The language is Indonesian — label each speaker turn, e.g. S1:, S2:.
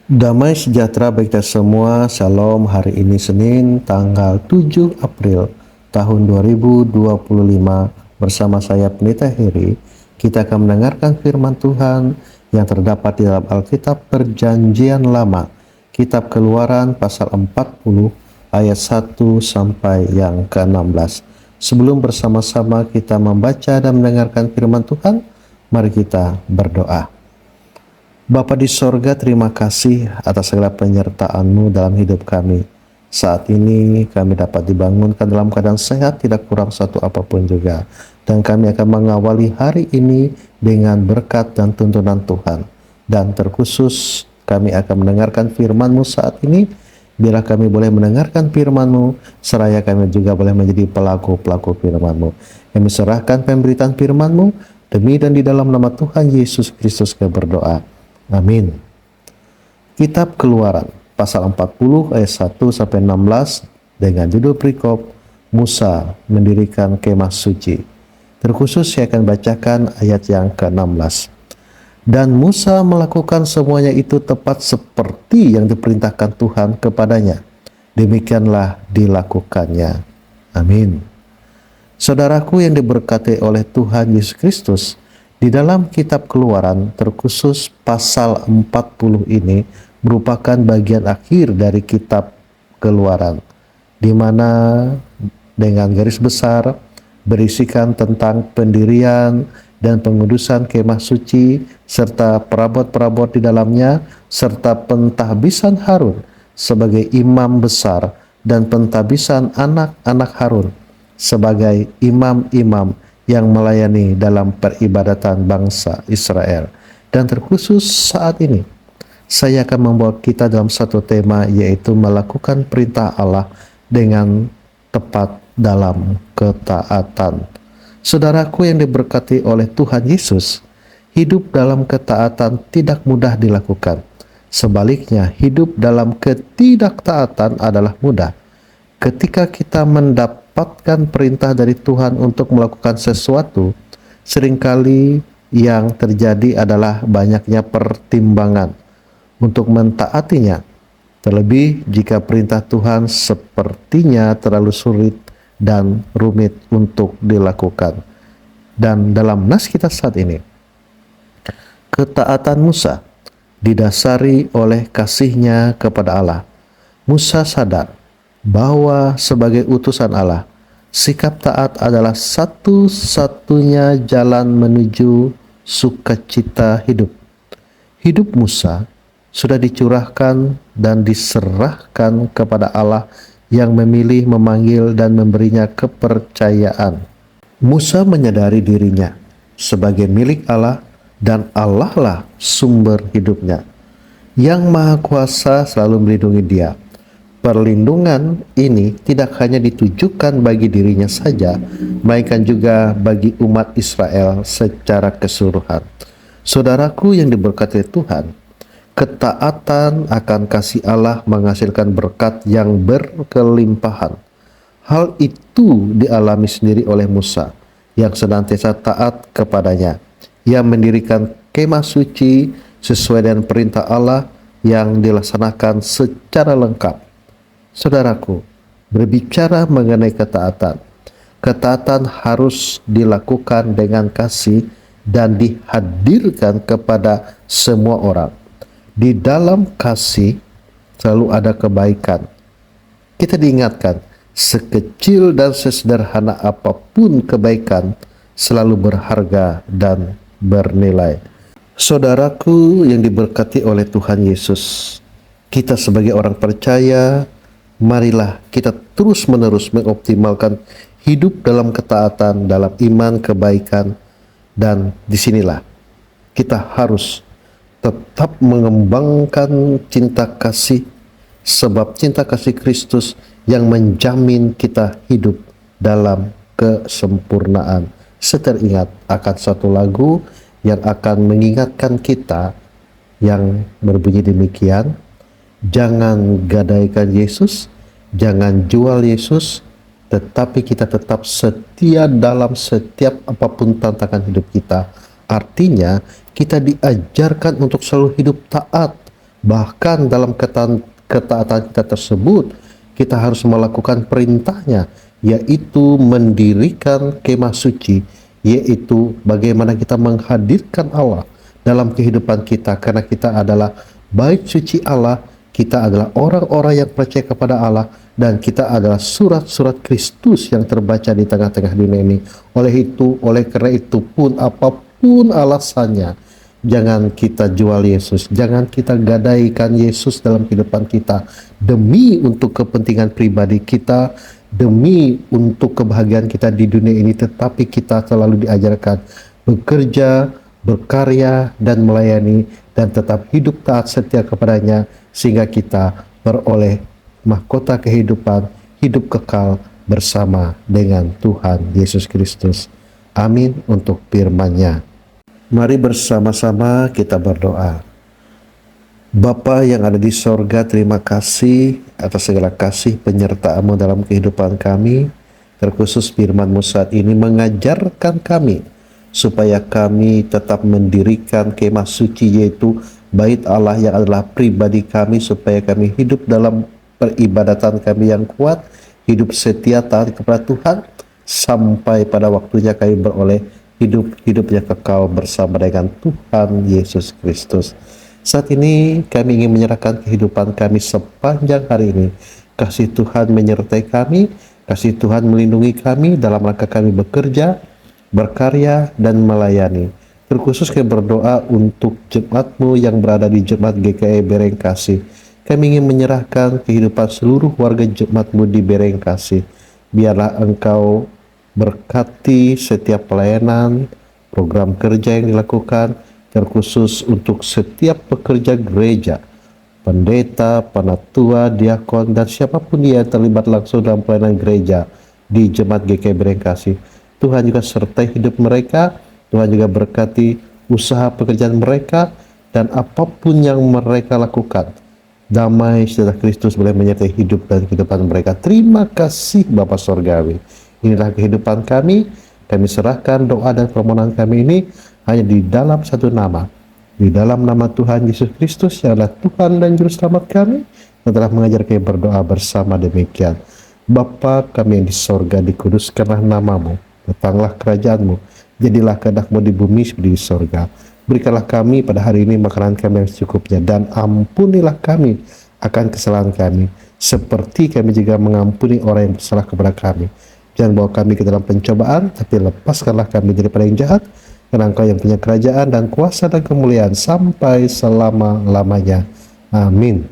S1: Damai sejahtera bagi kita semua. Shalom. Hari ini Senin tanggal 7 April tahun 2025. Bersama saya Pendeta Heri, kita akan mendengarkan firman Tuhan yang terdapat di dalam Alkitab Perjanjian Lama, Kitab Keluaran pasal 40 ayat 1 sampai yang ke-16. Sebelum bersama-sama kita membaca dan mendengarkan firman Tuhan, mari kita berdoa. Bapa di sorga, terima kasih atas segala penyertaan-Mu dalam hidup kami. Saat ini kami dapat dibangunkan dalam keadaan sehat, tidak kurang satu apapun juga. Dan kami akan mengawali hari ini dengan berkat dan tuntunan Tuhan. Dan terkhusus kami akan mendengarkan firman-Mu saat ini. Biarlah kami boleh mendengarkan firman-Mu, seraya kami juga boleh menjadi pelaku-pelaku firman-Mu. Kami serahkan pemberitaan firman-Mu, demi dan di dalam nama Tuhan Yesus Kristus kami berdoa. Amin. Kitab Keluaran pasal 40 ayat 1 sampai 16 dengan judul perikop Musa mendirikan kemah suci. Terkhusus saya akan bacakan ayat yang ke-16. Dan Musa melakukan semuanya itu tepat seperti yang diperintahkan Tuhan kepadanya. Demikianlah dilakukannya. Amin. Saudaraku yang diberkati oleh Tuhan Yesus Kristus, di dalam kitab Keluaran, terkhusus pasal 40 ini merupakan bagian akhir dari kitab Keluaran, di mana dengan garis besar berisikan tentang pendirian dan pengudusan kemah suci, serta perabot-perabot di dalamnya, serta pentahbisan Harun sebagai imam besar dan pentahbisan anak-anak Harun sebagai imam-imam yang melayani dalam peribadatan bangsa Israel. Dan terkhusus saat ini, saya akan membawa kita dalam satu tema, yaitu melakukan perintah Allah dengan tepat dalam ketaatan. Saudaraku yang diberkati oleh Tuhan Yesus, hidup dalam ketaatan tidak mudah dilakukan. Sebaliknya, hidup dalam ketidaktaatan adalah mudah. Ketika kita mendapatkan perintah dari Tuhan untuk melakukan sesuatu, seringkali yang terjadi adalah banyaknya pertimbangan untuk mentaatinya. Terlebih jika perintah Tuhan sepertinya terlalu sulit dan rumit untuk dilakukan. Dan dalam nas kita saat ini, ketaatan Musa didasari oleh kasihnya kepada Allah. Musa sadar bahwa sebagai utusan Allah, sikap taat adalah satu-satunya jalan menuju sukacita hidup. Hidup Musa sudah dicurahkan dan diserahkan kepada Allah yang memilih, memanggil, dan memberinya kepercayaan. Musa menyadari dirinya sebagai milik Allah, dan Allah lah sumber hidupnya. Yang Maha Kuasa selalu melindungi dia. Perlindungan ini tidak hanya ditujukan bagi dirinya saja, melainkan juga bagi umat Israel secara keseluruhan. Saudaraku yang diberkati Tuhan, ketaatan akan kasih Allah menghasilkan berkat yang berkelimpahan. Hal itu dialami sendiri oleh Musa yang senantiasa taat kepadanya. Ia mendirikan kemah suci sesuai dengan perintah Allah yang dilaksanakan secara lengkap. Saudaraku, berbicara mengenai ketaatan, ketaatan harus dilakukan dengan kasih dan dihadirkan kepada semua orang. Di dalam kasih selalu ada kebaikan. Kita diingatkan, sekecil dan sesederhana apapun kebaikan selalu berharga dan bernilai. Saudaraku yang diberkati oleh Tuhan Yesus, kita sebagai orang percaya, marilah kita terus-menerus mengoptimalkan hidup dalam ketaatan, dalam iman, kebaikan, dan disinilah kita harus tetap mengembangkan cinta kasih, sebab cinta kasih Kristus yang menjamin kita hidup dalam kesempurnaan. Saya teringat akan satu lagu yang akan mengingatkan kita yang berbunyi demikian: jangan gadaikan Yesus, jangan jual Yesus, tetapi kita tetap setia dalam setiap apapun tantangan hidup kita. Artinya, kita diajarkan untuk selalu hidup taat Bahkan dalam ketaatan kita tersebut, kita harus melakukan perintahnya, yaitu mendirikan kemah suci, yaitu bagaimana kita menghadirkan Allah dalam kehidupan kita, karena kita adalah bait suci Allah, kita adalah orang-orang yang percaya kepada Allah, dan kita adalah surat-surat Kristus yang terbaca di tengah-tengah dunia ini. Oleh karena itu pun, apapun alasannya, jangan kita jual Yesus, jangan kita gadaikan Yesus dalam kehidupan kita demi untuk kepentingan pribadi kita, demi untuk kebahagiaan kita di dunia ini. Tetapi kita selalu diajarkan bekerja, berkarya, dan melayani, dan tetap hidup taat setia kepadanya, sehingga kita beroleh mahkota kehidupan, hidup kekal bersama dengan Tuhan Yesus Kristus. Amin untuk firman-Nya. Mari bersama-sama kita berdoa. Bapa yang ada di sorga, terima kasih atas segala kasih penyertaan-Mu dalam kehidupan kami. Terkhusus firman-Mu saat ini mengajarkan kami supaya kami tetap mendirikan kemah suci, yaitu bait Allah yang adalah pribadi kami, supaya kami hidup dalam peribadatan kami yang kuat, hidup setia taat kepada Tuhan, sampai pada waktunya kami beroleh hidup yang kekal bersama dengan Tuhan Yesus Kristus. Saat ini kami ingin menyerahkan kehidupan kami sepanjang hari ini. Kasih Tuhan menyertai kami, kasih Tuhan melindungi kami dalam rangka kami bekerja, berkarya, dan melayani. Terkhusus kami berdoa untuk jemaat-Mu yang berada di Jemaat GKI Berengkasih. Kami ingin menyerahkan kehidupan seluruh warga jemaat-Mu di Berengkasih. Biarlah Engkau berkati setiap pelayanan, program kerja yang dilakukan, terkhusus untuk setiap pekerja gereja, pendeta, penatua, diakon, dan siapapun yang terlibat langsung dalam pelayanan gereja di Jemaat GKI Berengkasih. Tuhan juga sertai hidup mereka, Tuhan juga berkati usaha pekerjaan mereka, dan apapun yang mereka lakukan, damai sejahtera Kristus boleh menyertai hidup dan kehidupan mereka. Terima kasih Bapa Sorgawi. Inilah kehidupan kami serahkan doa dan permohonan kami ini hanya di dalam satu nama, di dalam nama Tuhan Yesus Kristus yang adalah Tuhan dan Juru Selamat kami, yang telah mengajar kami berdoa bersama demikian. Bapa kami yang di sorga, dikuduskanlah namamu, datanglah kerajaan-Mu, jadilah kehendak-Mu di bumi seperti di sorga. Berikanlah kami pada hari ini makanan kami yang secukupnya, dan ampunilah kami akan kesalahan kami, seperti kami juga mengampuni orang yang bersalah kepada kami. Jangan bawa kami ke dalam pencobaan, tapi lepaskanlah kami daripada yang jahat, karena Engkau yang punya kerajaan dan kuasa dan kemuliaan sampai selama-lamanya. Amin.